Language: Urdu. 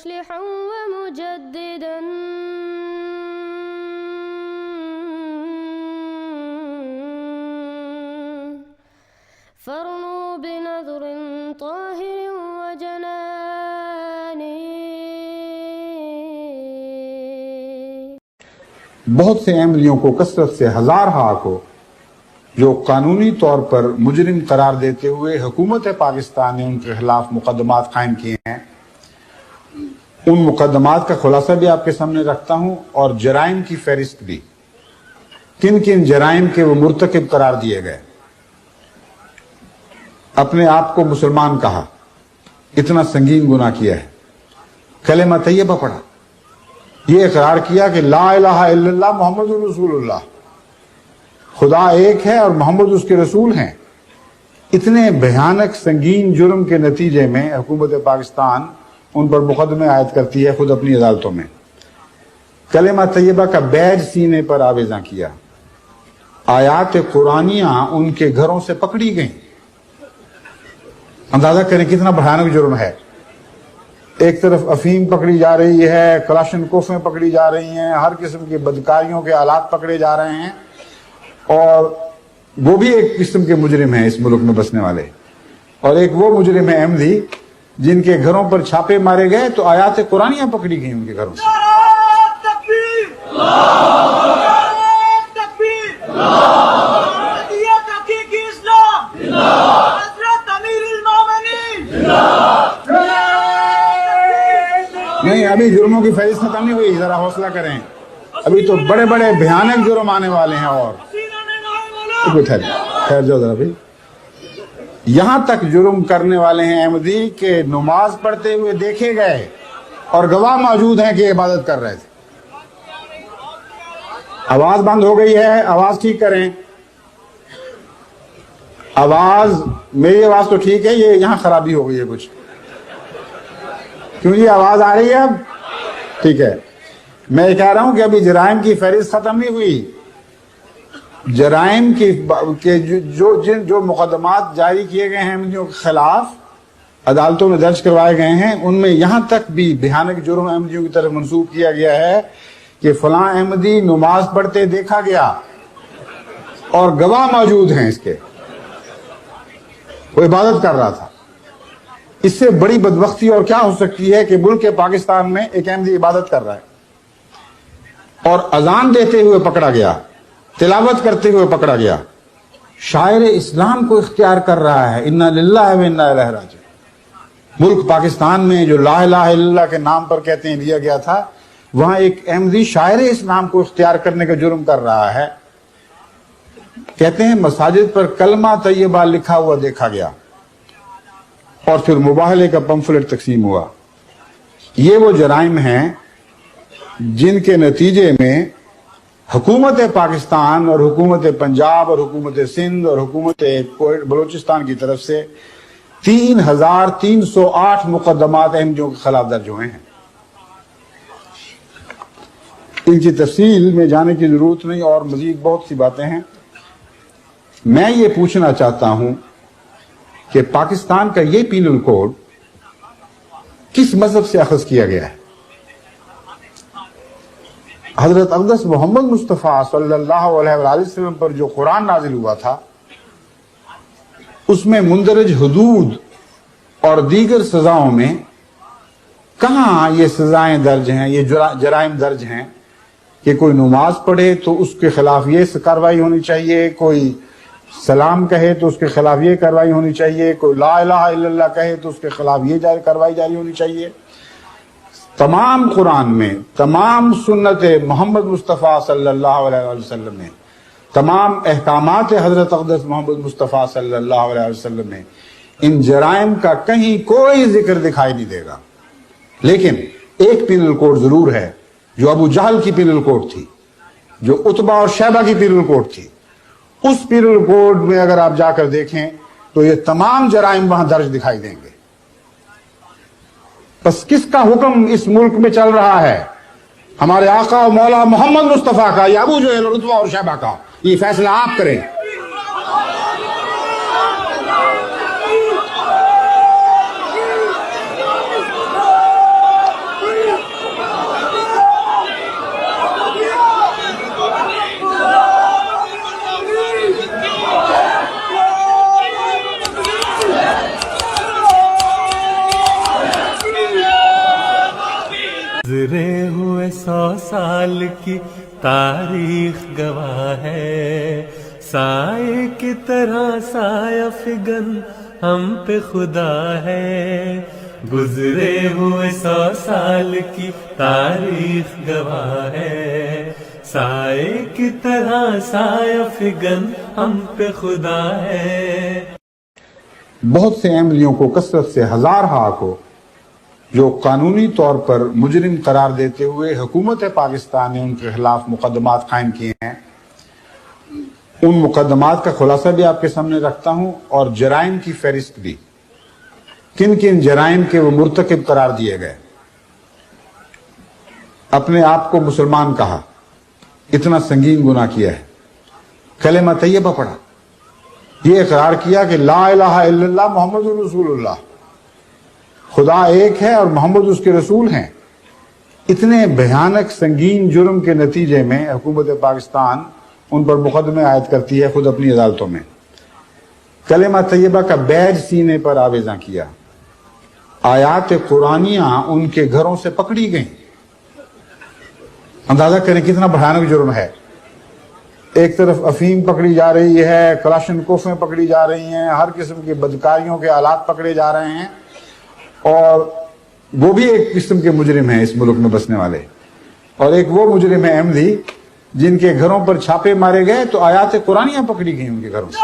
مصلحا ومجددا فارنوا بنظر طاهر وجنان. بہت سے احمدیوں کو کثرت سے ہزارہا کو جو قانونی طور پر مجرم قرار دیتے ہوئے حکومت پاکستان نے ان کے خلاف مقدمات قائم کیے ہیں، ان مقدمات کا خلاصہ بھی آپ کے سامنے رکھتا ہوں اور جرائم کی فہرست بھی، کن کن جرائم کے وہ مرتکب قرار دیے گئے. اپنے آپ کو مسلمان کہا، اتنا سنگین گناہ کیا ہے، کلمہ طیبہ پڑھا، یہ اقرار کیا کہ لا الہ الا اللہ محمد رسول اللہ، خدا ایک ہے اور محمد اس کے رسول ہیں. اتنے بھیانک سنگین جرم کے نتیجے میں حکومت پاکستان ان پر مقدمے عائد کرتی ہے خود اپنی عدالتوں میں. کلمہ طیبہ کا بیج سینے پر آویزاں کیا، آیات قرآنیاں ان کے گھروں سے پکڑی گئیں. اندازہ کریں کتنا بھیانک جرم ہے. ایک طرف افیم پکڑی جا رہی ہے، کلاشنکوفیں پکڑی جا رہی ہیں، ہر قسم کی بدکاریوں کے آلات پکڑے جا رہے ہیں، اور وہ بھی ایک قسم کے مجرم ہیں اس ملک میں بسنے والے، اور ایک وہ مجرم ہے احمدی جن کے گھروں پر چھاپے مارے گئے تو آیات قرآنیاں پکڑی گئیں ان کے گھروں سے. نہیں، ابھی جرموں کی فہرست ختم نہیں ہوئی، ذرا حوصلہ کریں، ابھی تو بڑے بڑے بھیانک جرم آنے والے ہیں. اور خیر جاؤ ذرا بھی. یہاں تک جرم کرنے والے ہیں احمدی کہ نماز پڑھتے ہوئے دیکھے گئے اور گواہ موجود ہیں کہ عبادت کر رہے تھے. آواز بند ہو گئی ہے، آواز ٹھیک کریں. آواز، میری آواز تو ٹھیک ہے، یہ یہاں خرابی ہو گئی ہے کچھ. کیوں جی آواز آ رہی ہے اب؟ ٹھیک ہے. میں کہہ رہا ہوں کہ ابھی جرائم کی فہرست ختم نہیں ہوئی. جرائم کے جو مقدمات جاری کیے گئے ہیں احمدیوں کے خلاف، عدالتوں میں درج کروائے گئے ہیں، ان میں یہاں تک بھی بھیانک جرم احمدیوں کی طرف منسوب کیا گیا ہے کہ فلاں احمدی نماز پڑھتے دیکھا گیا اور گواہ موجود ہیں اس کے، وہ عبادت کر رہا تھا. اس سے بڑی بدبختی اور کیا ہو سکتی ہے کہ ملک پاکستان میں ایک احمدی عبادت کر رہا ہے اور اذان دیتے ہوئے پکڑا گیا، تلاوت کرتے ہوئے پکڑا گیا، شاعر اسلام کو اختیار کر رہا ہے. انا للہ و انا الیہ راجعون. ملک پاکستان میں جو لا الہ الا اللہ کے نام پر کہتے ہیں لیا گیا تھا، وہاں ایک احمدی شاعر اسلام کو اختیار کرنے کا جرم کر رہا ہے. کہتے ہیں مساجد پر کلمہ طیبہ لکھا ہوا دیکھا گیا اور پھر مباہلے کا پمفلٹ تقسیم ہوا. یہ وہ جرائم ہیں جن کے نتیجے میں حکومت پاکستان اور حکومت پنجاب اور حکومت سندھ اور حکومت بلوچستان کی طرف سے 3308 مقدمات احمدیوں کے خلاف درج ہوئے ہیں. ان کی تفصیل میں جانے کی ضرورت نہیں، اور مزید بہت سی باتیں ہیں. میں یہ پوچھنا چاہتا ہوں کہ پاکستان کا یہ پینل کوڈ کس مذہب سے اخذ کیا گیا ہے؟ حضرت اقدس محمد مصطفیٰ صلی اللہ علیہ وآلہ وسلم پر جو قرآن نازل ہوا تھا، اس میں مندرج حدود اور دیگر سزاؤں میں کہاں یہ سزائیں درج ہیں، یہ جرائم درج ہیں کہ کوئی نماز پڑھے تو اس کے خلاف یہ کارروائی ہونی چاہیے، کوئی سلام کہے تو اس کے خلاف یہ کارروائی ہونی چاہیے، کوئی لا الہ الا اللہ کہے تو اس کے خلاف یہ کارروائی جاری ہونی چاہیے. تمام قرآن میں، تمام سنت محمد مصطفیٰ صلی اللہ علیہ وسلم میں، تمام احکامات حضرت اقدس محمد مصطفیٰ صلی اللہ علیہ وسلم میں ان جرائم کا کہیں کوئی ذکر دکھائی نہیں دے گا. لیکن ایک پینل کوڈ ضرور ہے جو ابو جہل کی پینل کوڈ تھی، جو عتبہ اور شیبہ کی پینل کوڈ تھی. اس پینل کوڈ میں اگر آپ جا کر دیکھیں تو یہ تمام جرائم وہاں درج دکھائی دیں گے. بس کس کا حکم اس ملک میں چل رہا ہے؟ ہمارے آقا و مولا محمد مصطفیٰ کا یا ابو جہل اور عتبہ اور شیبہ کا؟ یہ فیصلہ آپ کریں. گزرے ہوئے 100 سال کی تاریخ گواہ ہے، سائے کی طرح سایہ فگن ہم پہ خدا ہے، گزرے ہوئے 100 سال کی تاریخ گواہ ہے، سائے کی طرح سایہ فگن ہم پہ خدا ہے۔ بہت سے احمدیوں کو کثرت سے ہزارہا کو جو قانونی طور پر مجرم قرار دیتے ہوئے حکومت پاکستان نے ان کے خلاف مقدمات قائم کیے ہیں، ان مقدمات کا خلاصہ بھی آپ کے سامنے رکھتا ہوں اور جرائم کی فہرست بھی، کن کن جرائم کے وہ مرتکب قرار دیے گئے۔ اپنے آپ کو مسلمان کہا، اتنا سنگین گناہ کیا ہے، کلمہ طیبہ پڑھا، یہ اقرار کیا کہ لا الہ الا اللہ محمد رسول اللہ، خدا ایک ہے اور محمد اس کے رسول ہیں۔ اتنے بھیانک سنگین جرم کے نتیجے میں حکومت پاکستان ان پر مقدمے عائد کرتی ہے خود اپنی عدالتوں میں۔ کلمہ طیبہ کا بیج سینے پر آویزاں کیا، آیات قرآنیاں ان کے گھروں سے پکڑی گئیں۔ اندازہ کریں کتنا بھیانک جرم ہے۔ ایک طرف افیم پکڑی جا رہی ہے، کلاشن کوفیں پکڑی جا رہی ہیں، ہر قسم کی بدکاریوں کے آلات پکڑے جا رہے ہیں، اور وہ بھی ایک قسم کے مجرم ہیں اس ملک میں بسنے والے، اور ایک وہ مجرم ہے احمدی جن کے گھروں پر چھاپے مارے گئے تو آیات قرآنیاں پکڑی گئیں ان کے گھروں سے۔